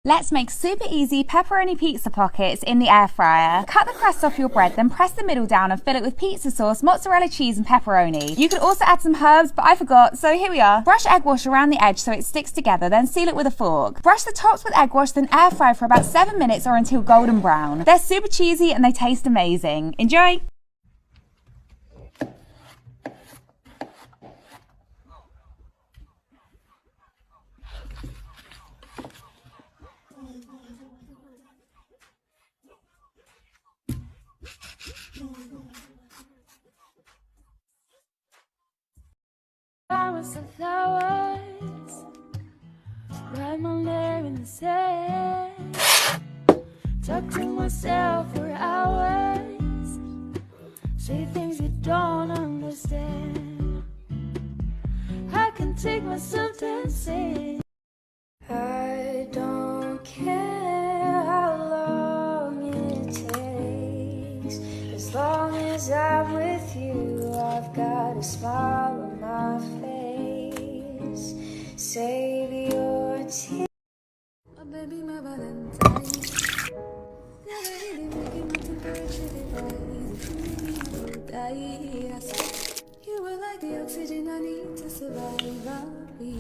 Let's make super easy pepperoni pizza pockets in the air fryer. Cut the crust off your bread, then press the middle down and fill it with pizza sauce, mozzarella cheese and pepperoni. You could also add some herbs, but I forgot, so here we are. Brush egg wash around the edge so it sticks together, then seal it with a fork. Brush the tops with egg wash, then air fry for about 7 minutes or until golden brown. They're super cheesy and they taste amazing. Enjoy! Flowers and flowers, write my name in the sand. Talk to myself for hours, say things you don't understand. I can take myself dancing. I don't care how long it takes, as long as I'm with you. I've got a smile on my face. Save your tears. Oh, baby, my Valentine. You were like the oxygen I need to survive. I'll be